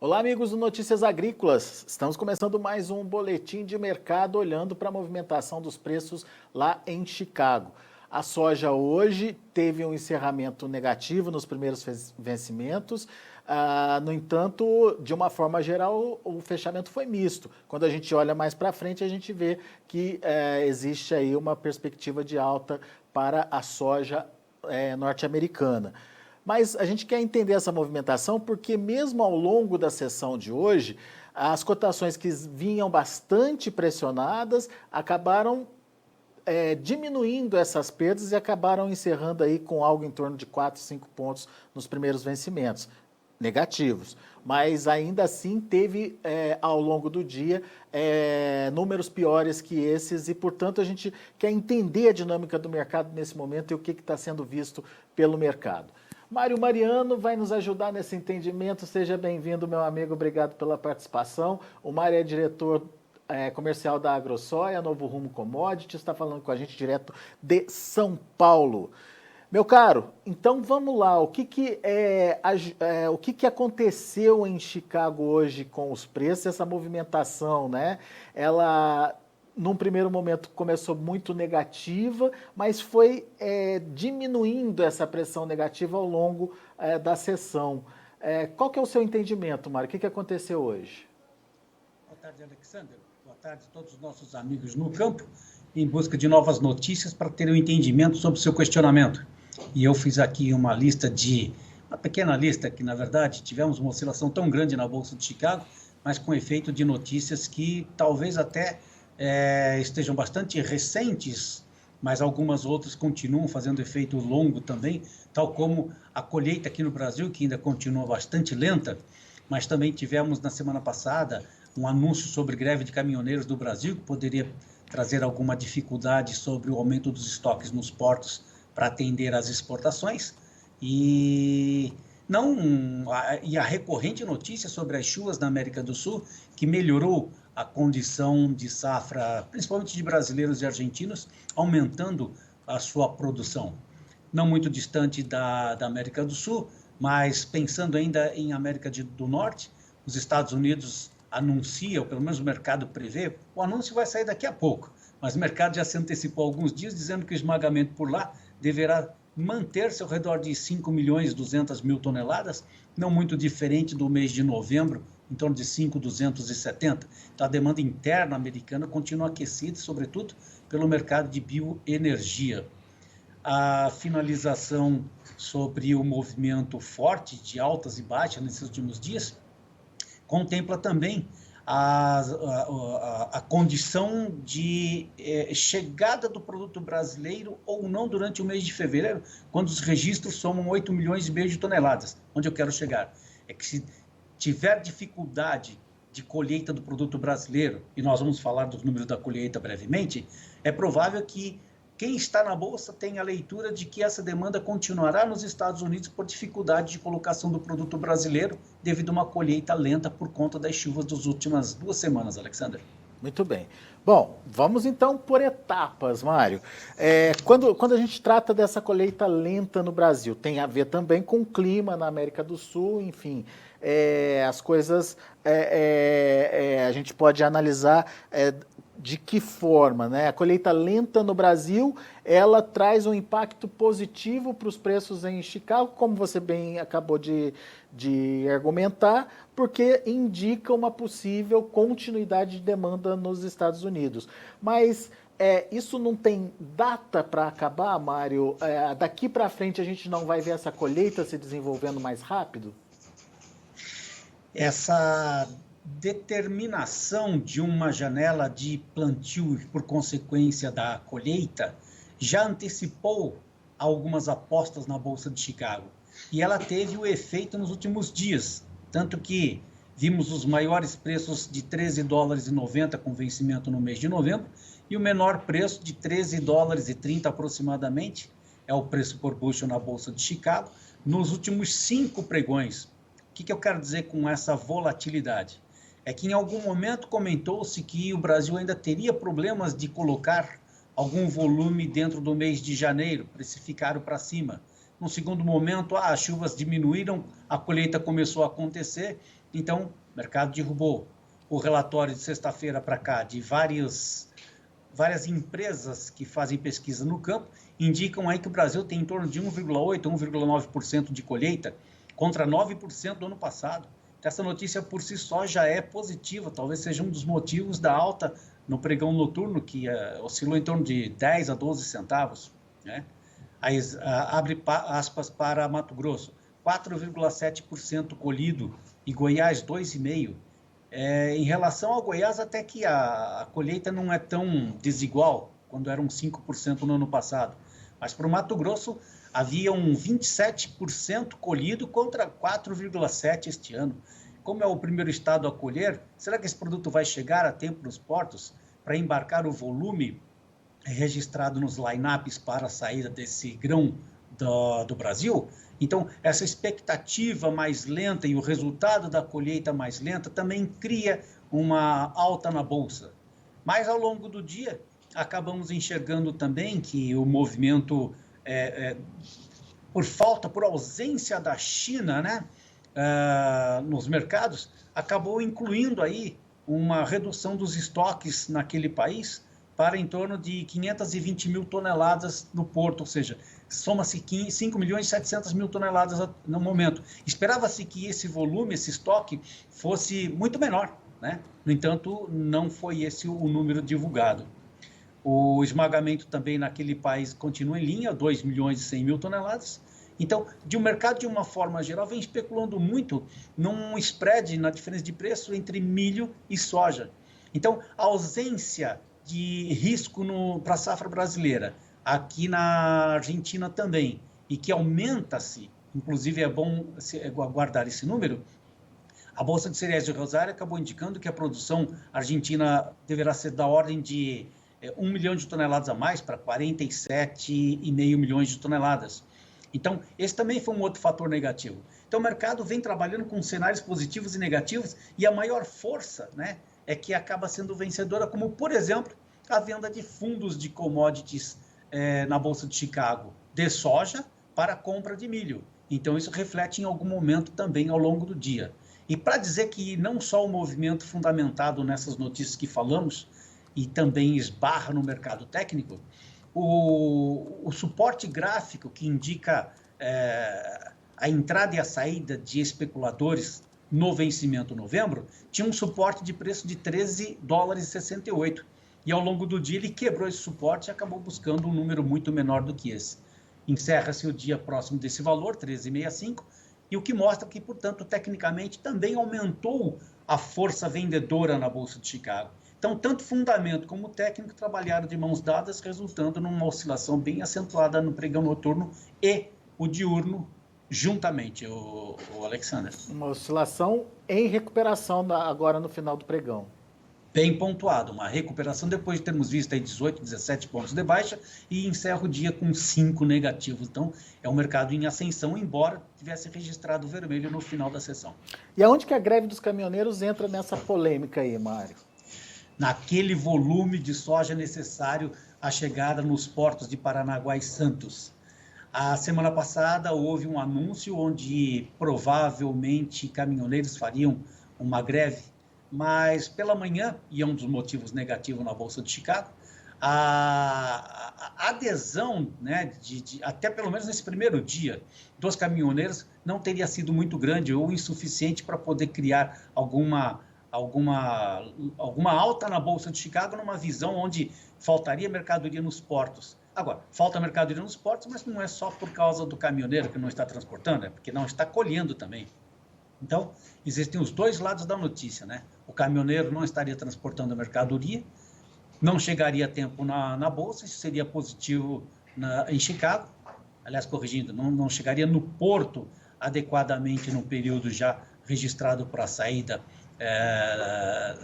Olá, amigos do Notícias Agrícolas. Estamos começando mais um boletim de mercado olhando para a movimentação dos preços lá em Chicago. A soja hoje teve um encerramento negativo nos primeiros vencimentos. No entanto, de uma forma geral, o fechamento foi misto. Quando a gente olha mais para frente, a gente vê que existe aí uma perspectiva de alta para a soja norte-americana. Mas a gente quer entender essa movimentação porque mesmo ao longo da sessão de hoje, as cotações que vinham bastante pressionadas acabaram diminuindo essas perdas e acabaram encerrando aí com algo em torno de 4, 5 pontos nos primeiros vencimentos, negativos. Mas ainda assim teve ao longo do dia números piores que esses e, portanto, a gente quer entender a dinâmica do mercado nesse momento e o que está sendo visto pelo mercado. Mário Mariano vai nos ajudar nesse entendimento. Seja bem-vindo, meu amigo. Obrigado pela participação. O Mário é diretor comercial da AgroSoia, Novo Rumo Commodities, está falando com a gente direto de São Paulo. Meu caro, então vamos lá. O que aconteceu em Chicago hoje com os preços, essa movimentação, né? Ela, num primeiro momento, começou muito negativa, mas foi diminuindo essa pressão negativa ao longo da sessão. Qual que é o seu entendimento, Mário? O que aconteceu hoje? Boa tarde, Alexander. Boa tarde a todos os nossos amigos no campo, em busca de novas notícias para ter um entendimento sobre o seu questionamento. E eu fiz aqui uma pequena lista, que na verdade tivemos uma oscilação tão grande na Bolsa de Chicago, mas com efeito de notícias que talvez até estejam bastante recentes, mas algumas outras continuam fazendo efeito longo também, tal como a colheita aqui no Brasil, que ainda continua bastante lenta, mas também tivemos na semana passada um anúncio sobre greve de caminhoneiros do Brasil, que poderia trazer alguma dificuldade sobre o aumento dos estoques nos portos para atender às exportações. E a recorrente notícia sobre as chuvas na América do Sul, que melhorou a condição de safra, principalmente de brasileiros e argentinos, aumentando a sua produção. Não muito distante da América do Sul, mas pensando ainda em América do Norte, os Estados Unidos anuncia, ou pelo menos o mercado prevê, o anúncio vai sair daqui a pouco, mas o mercado já se antecipou há alguns dias, dizendo que o esmagamento por lá deverá manter-se ao redor de 5.200.000 toneladas, não muito diferente do mês de novembro, em torno de 5.270. Então, a demanda interna americana continua aquecida, sobretudo pelo mercado de bioenergia. A finalização sobre o movimento forte de altas e baixas nesses últimos dias contempla também a condição de chegada do produto brasileiro ou não durante o mês de fevereiro, quando os registros somam 8,5 milhões de toneladas. Onde eu quero chegar? É que se tiver dificuldade de colheita do produto brasileiro, e nós vamos falar dos números da colheita brevemente, é provável que quem está na Bolsa tem a leitura de que essa demanda continuará nos Estados Unidos por dificuldade de colocação do produto brasileiro devido a uma colheita lenta por conta das chuvas das últimas 2 semanas, Alexander. Muito bem. Bom, vamos então por etapas, Mário. Quando a gente trata dessa colheita lenta no Brasil, tem a ver também com o clima na América do Sul, enfim, as coisas a gente pode analisar de que forma, né? A colheita lenta no Brasil, ela traz um impacto positivo para os preços em Chicago, como você bem acabou de argumentar, porque indica uma possível continuidade de demanda nos Estados Unidos. Mas isso não tem data para acabar, Mário? Daqui para frente a gente não vai ver essa colheita se desenvolvendo mais rápido? Essa determinação de uma janela de plantio e, por consequência, da colheita, já antecipou algumas apostas na Bolsa de Chicago. E ela teve o efeito nos últimos dias, tanto que vimos os maiores preços de $13,90 com vencimento no mês de novembro, e o menor preço de $13,30 aproximadamente, é o preço por bushel na Bolsa de Chicago, nos últimos 5 pregões. O que eu quero dizer com essa volatilidade? É que em algum momento comentou-se que o Brasil ainda teria problemas de colocar algum volume dentro do mês de janeiro, precificaram para cima. No segundo momento, as chuvas diminuíram, a colheita começou a acontecer Então, o mercado derrubou. O relatório de sexta-feira para cá de várias empresas que fazem pesquisa no campo indicam aí que o Brasil tem em torno de 1,8%, 1,9% de colheita, contra 9% do ano passado. Então, essa notícia por si só já é positiva, talvez seja um dos motivos da alta no pregão noturno, que oscilou em torno de 10 a 12 centavos. Né? Aí, abre aspas para Mato Grosso, 4,7% colhido e Goiás 2,5%. Em relação ao Goiás, até que a colheita não é tão desigual, quando eram 5% no ano passado. Mas para o Mato Grosso, havia um 27% colhido contra 4,7% este ano. Como é o primeiro estado a colher, será que esse produto vai chegar a tempo nos portos para embarcar o volume registrado nos line-ups para a saída desse grão do Brasil? Então, essa expectativa mais lenta e o resultado da colheita mais lenta também cria uma alta na Bolsa. Mas, ao longo do dia, acabamos enxergando também que o movimento, por ausência da China, né, nos mercados, acabou incluindo aí uma redução dos estoques naquele país para em torno de 520 mil toneladas no porto, ou seja, soma-se 5 milhões e 700 mil toneladas no momento. Esperava-se que esse volume, esse estoque, fosse muito menor, né? No entanto, não foi esse o número divulgado. O esmagamento também naquele país continua em linha, 2 milhões e 100 mil toneladas. Então, o mercado, de uma forma geral, vem especulando muito num spread, na diferença de preço entre milho e soja. Então, a ausência de risco para a safra brasileira, aqui na Argentina também, e que aumenta-se, inclusive é bom guardar esse número, a Bolsa de Cereais de Rosário acabou indicando que a produção argentina deverá ser da ordem de 1 milhão de toneladas a mais para 47,5 milhões de toneladas. Então, esse também foi um outro fator negativo. Então, o mercado vem trabalhando com cenários positivos e negativos, e a maior força, né, é que acaba sendo vencedora, como, por exemplo, a venda de fundos de commodities na Bolsa de Chicago, de soja para compra de milho. Então, isso reflete em algum momento também ao longo do dia. E para dizer que não só o movimento fundamentado nessas notícias que falamos, e também esbarra no mercado técnico, o suporte gráfico que indica a entrada e a saída de especuladores no vencimento em novembro, tinha um suporte de preço de $13,68. E ao longo do dia ele quebrou esse suporte e acabou buscando um número muito menor do que esse. Encerra-se o dia próximo desse valor, 13,65, e o que mostra que, portanto, tecnicamente também aumentou a força vendedora na Bolsa de Chicago. Então, tanto fundamento como técnico trabalharam de mãos dadas, resultando numa oscilação bem acentuada no pregão noturno e o diurno juntamente, o Alexander. Uma oscilação em recuperação agora no final do pregão. Bem pontuado, uma recuperação depois de termos visto aí 18, 17 pontos de baixa e encerra o dia com 5 negativos. Então, é um mercado em ascensão, embora tivesse registrado vermelho no final da sessão. E aonde que a greve dos caminhoneiros entra nessa polêmica aí, Mário? Naquele volume de soja necessário à chegada nos portos de Paranaguá e Santos. A semana passada houve um anúncio onde provavelmente caminhoneiros fariam uma greve, mas pela manhã, e é um dos motivos negativos na Bolsa de Chicago, a adesão, né, até pelo menos nesse primeiro dia, dos caminhoneiros não teria sido muito grande ou insuficiente para poder criar alguma alta na Bolsa de Chicago, numa visão onde faltaria mercadoria nos portos. Agora, falta mercadoria nos portos, mas não é só por causa do caminhoneiro que não está transportando, é porque não está colhendo também. Então, existem os dois lados da notícia, né? O caminhoneiro não estaria transportando a mercadoria, não chegaria a tempo na Bolsa, isso seria positivo em Chicago, aliás, corrigindo, não chegaria no porto adequadamente no período já registrado para a saída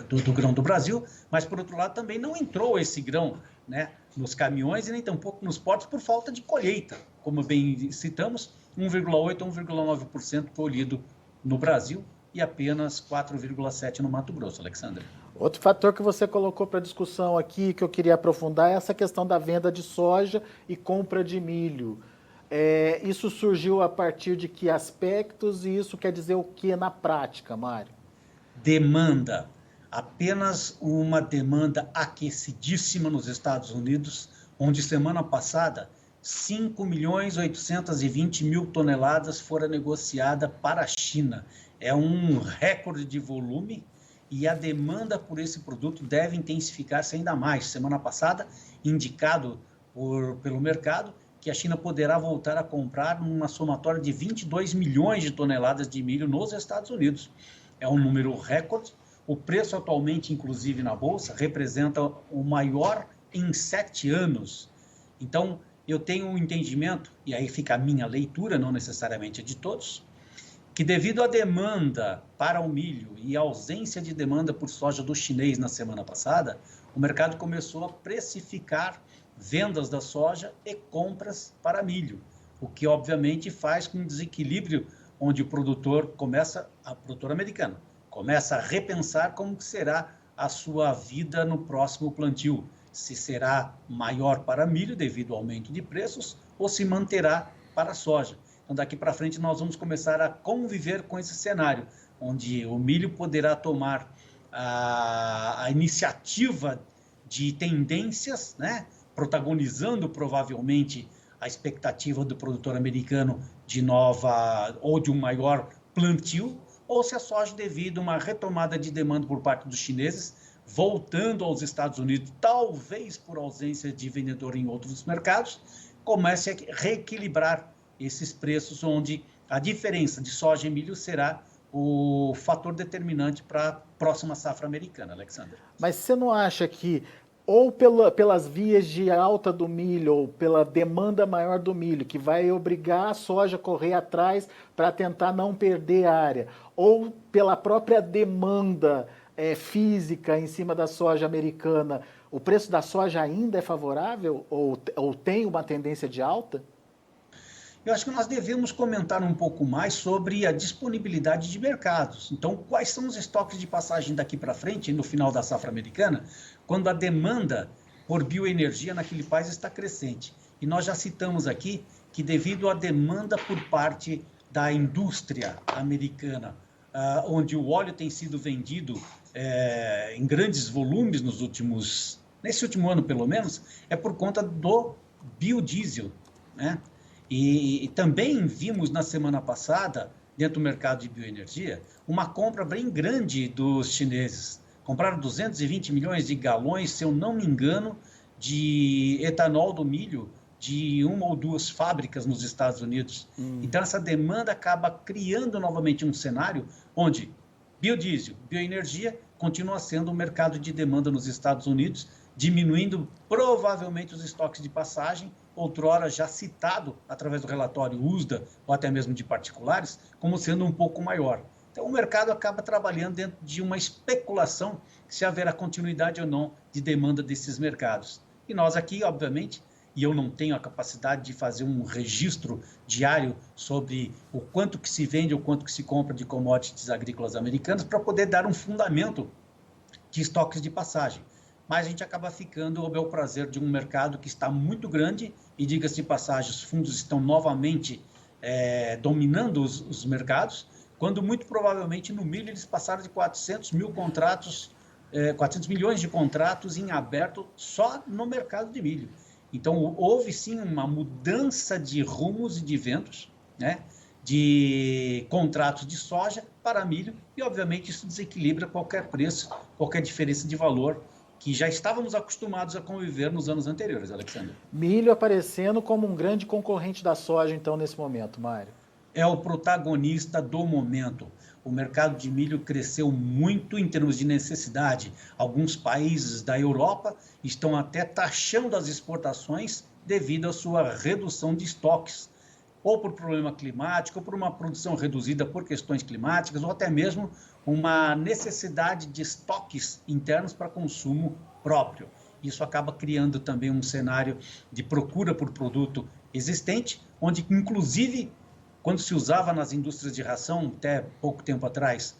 do grão do Brasil, mas, por outro lado, também não entrou esse grão, né, nos caminhões e nem tampouco nos portos por falta de colheita. Como bem citamos, 1,8% a 1,9% colhido no Brasil e apenas 4,7% no Mato Grosso, Alexandre. Outro fator que você colocou para discussão aqui, que eu queria aprofundar, é essa questão da venda de soja e compra de milho. Isso surgiu a partir de que aspectos e isso quer dizer o que na prática, Mário? demanda, apenas uma demanda aquecidíssima nos Estados Unidos, onde semana passada 5.820.000 toneladas foram negociadas para a China. É um recorde de volume e a demanda por esse produto deve intensificar-se ainda mais. Semana passada, indicado pelo mercado, que a China poderá voltar a comprar uma somatória de 22 milhões de toneladas de milho nos Estados Unidos. É um número recorde. O preço atualmente, inclusive na Bolsa, representa o maior em 7 anos. Então, eu tenho um entendimento, e aí fica a minha leitura, não necessariamente a de todos, que devido à demanda para o milho e à ausência de demanda por soja do chinês na semana passada, o mercado começou a precificar vendas da soja e compras para milho, o que obviamente faz com um desequilíbrio onde o produtor americano, começa a repensar como será a sua vida no próximo plantio, se será maior para milho devido ao aumento de preços ou se manterá para a soja. Então, daqui para frente, nós vamos começar a conviver com esse cenário, onde o milho poderá tomar a iniciativa de tendências, né? Protagonizando provavelmente a expectativa do produtor americano de nova ou de um maior plantio, ou se a soja, devido a uma retomada de demanda por parte dos chineses, voltando aos Estados Unidos, talvez por ausência de vendedor em outros mercados, comece a reequilibrar esses preços, onde a diferença de soja e milho será o fator determinante para a próxima safra americana, Alexander. Mas você não acha que, ou pelas vias de alta do milho, ou pela demanda maior do milho, que vai obrigar a soja a correr atrás para tentar não perder área, ou pela própria demanda física em cima da soja americana, o preço da soja ainda é favorável ou tem uma tendência de alta? Eu acho que nós devemos comentar um pouco mais sobre a disponibilidade de mercados. Então, quais são os estoques de passagem daqui para frente, no final da safra americana, quando a demanda por bioenergia naquele país está crescente? E nós já citamos aqui que, devido à demanda por parte da indústria americana, onde o óleo tem sido vendido em grandes volumes nesse último ano pelo menos, é por conta do biodiesel, né? E também vimos na semana passada, dentro do mercado de bioenergia, uma compra bem grande dos chineses. Compraram 220 milhões de galões, se eu não me engano, de etanol do milho de uma ou duas fábricas nos Estados Unidos. Então, essa demanda acaba criando novamente um cenário onde biodiesel, bioenergia, continua sendo um mercado de demanda nos Estados Unidos, diminuindo provavelmente os estoques de passagem, outrora já citado através do relatório USDA, ou até mesmo de particulares, como sendo um pouco maior. Então, o mercado acaba trabalhando dentro de uma especulação se haverá continuidade ou não de demanda desses mercados. E nós aqui, obviamente, e eu não tenho a capacidade de fazer um registro diário sobre o quanto que se vende ou quanto que se compra de commodities agrícolas americanas para poder dar um fundamento de estoques de passagem. Mas a gente acaba ficando ao bel prazer de um mercado que está muito grande e, diga-se de passagem, os fundos estão novamente dominando os mercados, quando muito provavelmente no milho eles passaram de 400 milhões de contratos em aberto só no mercado de milho. Então, houve sim uma mudança de rumos e de ventos, né, de contratos de soja para milho, e obviamente isso desequilibra qualquer preço, qualquer diferença de valor que já estávamos acostumados a conviver nos anos anteriores, Alexandre. Milho aparecendo como um grande concorrente da soja, então, nesse momento, Mário. É o protagonista do momento. O mercado de milho cresceu muito em termos de necessidade. Alguns países da Europa estão até taxando as exportações devido à sua redução de estoques, ou por problema climático, ou por uma produção reduzida por questões climáticas, ou até mesmo uma necessidade de estoques internos para consumo próprio. Isso acaba criando também um cenário de procura por produto existente, onde, inclusive, quando se usava nas indústrias de ração, até pouco tempo atrás,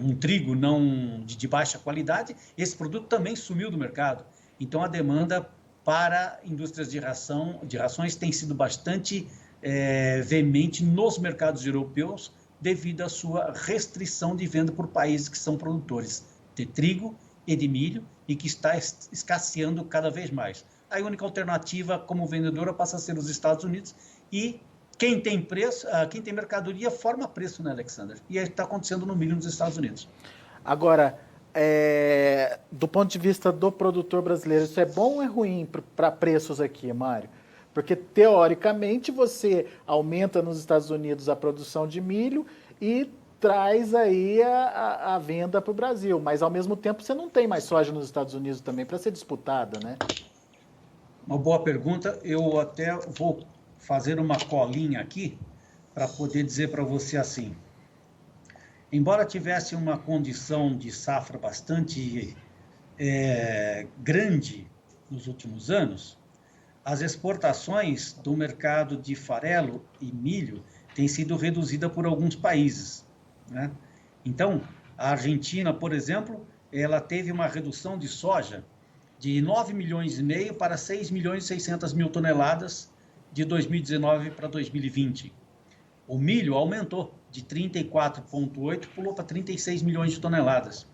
um trigo não de baixa qualidade, esse produto também sumiu do mercado. Então, a demanda para indústrias de rações tem sido bastante veemente nos mercados europeus, devido à sua restrição de venda por países que são produtores de trigo e de milho e que está escasseando cada vez mais. A única alternativa como vendedora passa a ser os Estados Unidos e quem tem preço, quem tem mercadoria forma preço, né, Alexander? E está acontecendo no milho nos Estados Unidos. Agora, do ponto de vista do produtor brasileiro, isso é bom ou é ruim para preços aqui, Mário? Porque, teoricamente, você aumenta nos Estados Unidos a produção de milho e traz aí a venda para o Brasil. Mas, ao mesmo tempo, você não tem mais soja nos Estados Unidos também para ser disputada, né? Uma boa pergunta. Eu até vou fazer uma colinha aqui para poder dizer para você assim. Embora tivesse uma condição de safra bastante grande nos últimos anos, as exportações do mercado de farelo e milho têm sido reduzidas por alguns países, né? Então, a Argentina, por exemplo, ela teve uma redução de soja de 9 milhões e meio para 6 milhões e 600 mil toneladas de 2019 para 2020. O milho aumentou de 34,8 pulou para 36 milhões de toneladas.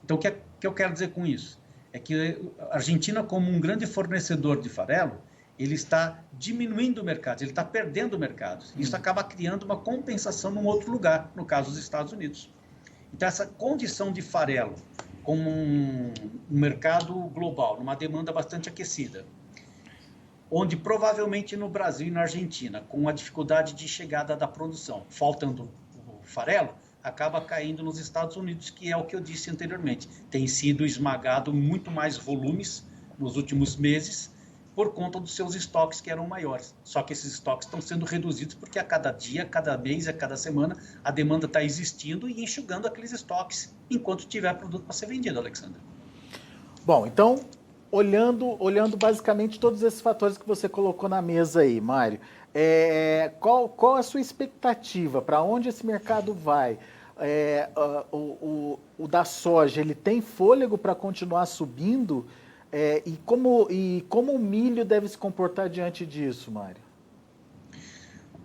Então, o que eu quero dizer com isso? É que a Argentina, como um grande fornecedor de farelo, ele está diminuindo o mercado, ele está perdendo mercados. Isso acaba criando uma compensação num outro lugar, no caso dos Estados Unidos. Então, essa condição de farelo como um mercado global, numa demanda bastante aquecida, onde provavelmente no Brasil e na Argentina, com a dificuldade de chegada da produção, faltando o farelo, acaba caindo nos Estados Unidos, que é o que eu disse anteriormente. Tem sido esmagado muito mais volumes nos últimos meses, por conta dos seus estoques que eram maiores. Só que esses estoques estão sendo reduzidos porque a cada dia, a cada mês, a cada semana, a demanda está existindo e enxugando aqueles estoques, enquanto tiver produto para ser vendido, Alexandre. Bom, então, olhando basicamente todos esses fatores que você colocou na mesa aí, Mário, qual a sua expectativa? Para onde esse mercado vai? O da soja, ele tem fôlego para continuar subindo? E como o milho deve se comportar diante disso, Mário?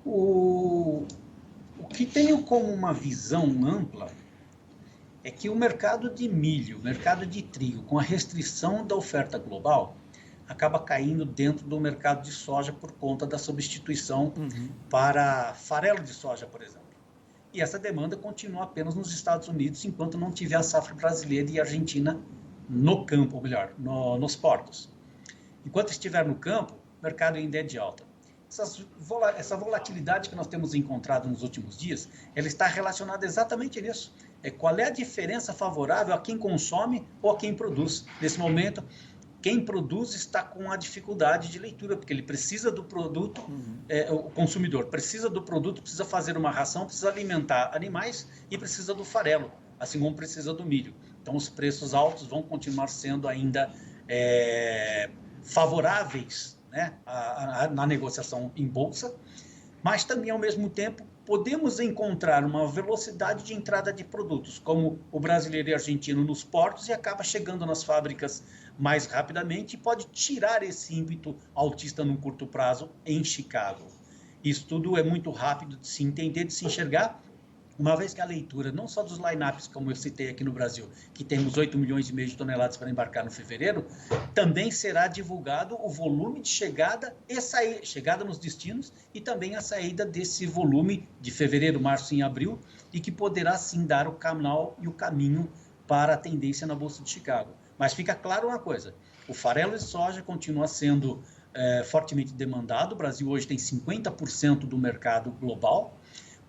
O que tenho como uma visão ampla é que o mercado de milho, o mercado de trigo, com a restrição da oferta global, acaba caindo dentro do mercado de soja por conta da substituição para farelo de soja, por exemplo. E essa demanda continua apenas nos Estados Unidos, enquanto não tiver a safra brasileira e argentina no campo, ou melhor, nos portos. Enquanto estiver no campo, o mercado ainda é de alta. Essa volatilidade que nós temos encontrado nos últimos dias, ela está relacionada exatamente nisso. Qual é a diferença favorável a quem consome ou a quem produz? Nesse momento, quem produz está com a dificuldade de leitura, porque ele precisa do produto, o consumidor precisa do produto, precisa fazer uma ração, precisa alimentar animais e precisa do farelo, assim como precisa do milho. Então, os preços altos vão continuar sendo ainda favoráveis, né, na negociação em bolsa, mas também, ao mesmo tempo, podemos encontrar uma velocidade de entrada de produtos, como o brasileiro e argentino nos portos, e acaba chegando nas fábricas mais rapidamente e pode tirar esse ímpeto altista num curto prazo em Chicago. Isso tudo é muito rápido de se entender, de se enxergar, uma vez que a leitura, não só dos line-ups, como eu citei aqui no Brasil, que temos 8 milhões e meio de toneladas para embarcar no fevereiro, também será divulgado o volume de chegada e saída, chegada nos destinos e também a saída desse volume de fevereiro, março e abril, e que poderá sim dar o canal e o caminho para a tendência na Bolsa de Chicago. Mas fica claro uma coisa, o farelo de soja continua sendo fortemente demandado, o Brasil hoje tem 50% do mercado global,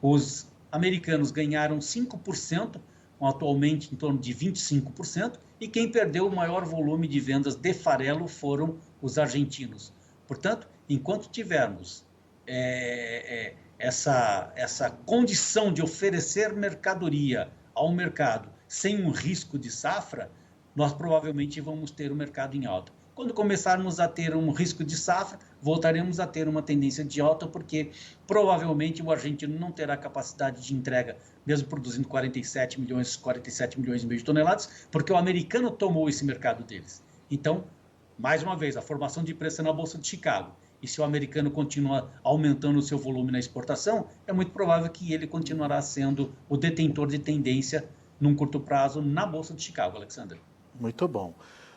os americanos ganharam 5%, atualmente em torno de 25%, e quem perdeu o maior volume de vendas de farelo foram os argentinos. Portanto, enquanto tivermos essa condição de oferecer mercadoria ao mercado sem um risco de safra, nós provavelmente vamos ter o mercado em alta. Quando começarmos a ter um risco de safra, voltaremos a ter uma tendência de alta, porque provavelmente o argentino não terá capacidade de entrega, mesmo produzindo 47 milhões e meio de toneladas, porque o americano tomou esse mercado deles. Então, mais uma vez, a formação de preço na Bolsa de Chicago e se o americano continua aumentando o seu volume na exportação, é muito provável que ele continuará sendo o detentor de tendência num curto prazo na Bolsa de Chicago, Alexander. Muito bom.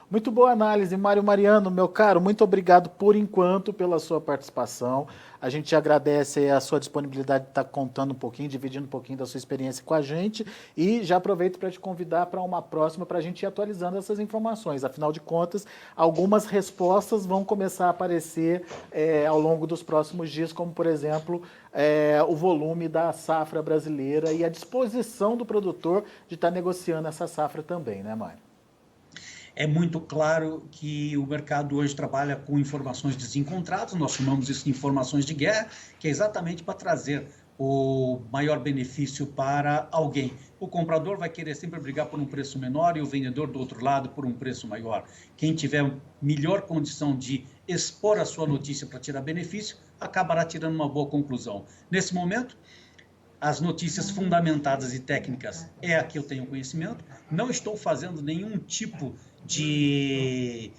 Muito boa análise, Mário Mariano, meu caro, muito obrigado por enquanto pela sua participação. A gente agradece a sua disponibilidade de estar contando um pouquinho, dividindo um pouquinho da sua experiência com a gente e já aproveito para te convidar para uma próxima para a gente ir atualizando essas informações. Afinal de contas, algumas respostas vão começar a aparecer ao longo dos próximos dias, como por exemplo o volume da safra brasileira e a disposição do produtor de estar negociando essa safra também, né, Mário? É muito claro que o mercado hoje trabalha com informações desencontradas, nós chamamos isso de informações de guerra, que é exatamente para trazer o maior benefício para alguém. O comprador vai querer sempre brigar por um preço menor e o vendedor do outro lado por um preço maior. Quem tiver melhor condição de expor a sua notícia para tirar benefício, acabará tirando uma boa conclusão. Nesse momento, as notícias fundamentadas e técnicas é a que eu tenho conhecimento. Não estou fazendo nenhum tipo de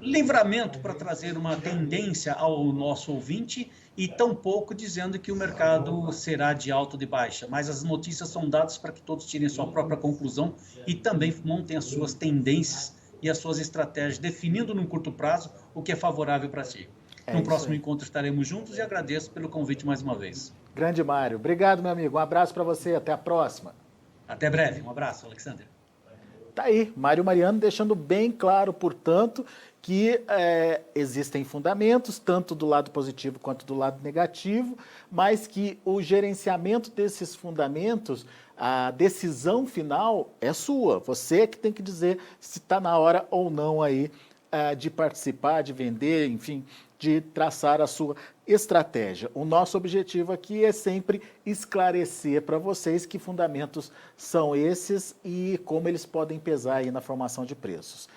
livramento para trazer uma tendência ao nosso ouvinte e tampouco dizendo que o mercado será de alta ou de baixa, mas as notícias são dadas para que todos tirem sua própria conclusão e também montem as suas tendências e as suas estratégias, definindo no curto prazo o que é favorável para si. No próximo encontro estaremos juntos e agradeço pelo convite mais uma vez. Grande Mário. Obrigado, meu amigo. Um abraço para você. Até a próxima. Até breve. Um abraço, Alexander. Tá aí, Mário Mariano deixando bem claro, portanto, que existem fundamentos, tanto do lado positivo quanto do lado negativo, mas que o gerenciamento desses fundamentos, a decisão final é sua. Você que tem que dizer se está na hora ou não aí de participar, de vender, enfim, de traçar a sua estratégia. O nosso objetivo aqui é sempre esclarecer para vocês que fundamentos são esses e como eles podem pesar aí na formação de preços.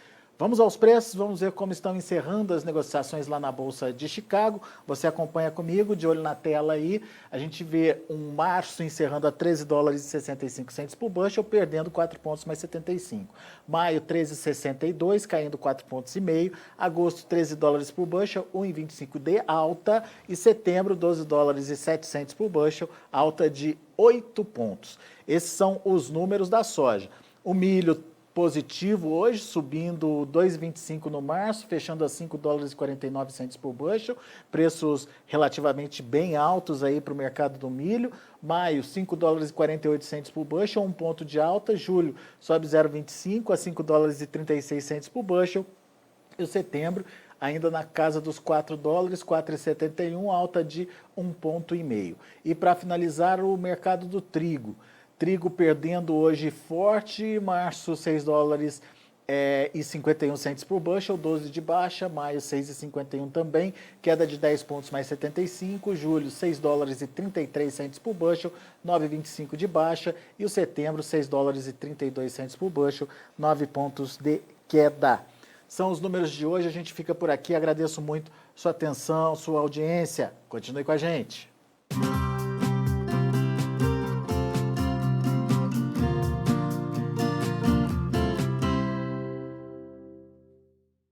Vamos aos preços, vamos ver como estão encerrando as negociações lá na Bolsa de Chicago. Você acompanha comigo, de olho na tela aí. A gente vê um março encerrando a 13 dólares e 65 centos por bushel, perdendo 4 pontos mais 75. Maio, 13,62, caindo 4 pontos e meio. Agosto, 13 dólares por bushel, 1,25 de alta. E setembro, 12 dólares e 700 por bushel, alta de 8 pontos. Esses são os números da soja. O milho positivo hoje, subindo 2,25 no março, fechando a 5 dólares e 49 centos por bushel, preços relativamente bem altos aí para o mercado do milho. Maio, 5 dólares e 48 centos por bushel, 1 ponto de alta. Julho, sobe 0,25 a 5 dólares e 36 centos por bushel. E o setembro, ainda na casa dos 4 dólares, 4,71, alta de 1,5 ponto. E para finalizar, o mercado do trigo. Trigo perdendo hoje forte, março 6 dólares e 51 centos por bushel, 12 de baixa, maio 6,51 também, queda de 10 pontos mais 75, julho 6 dólares e 33 centos por bushel, 9,25 de baixa, e o setembro 6 dólares e 32 centos por bushel, 9 pontos de queda. São os números de hoje, a gente fica por aqui, agradeço muito sua atenção, sua audiência, continue com a gente.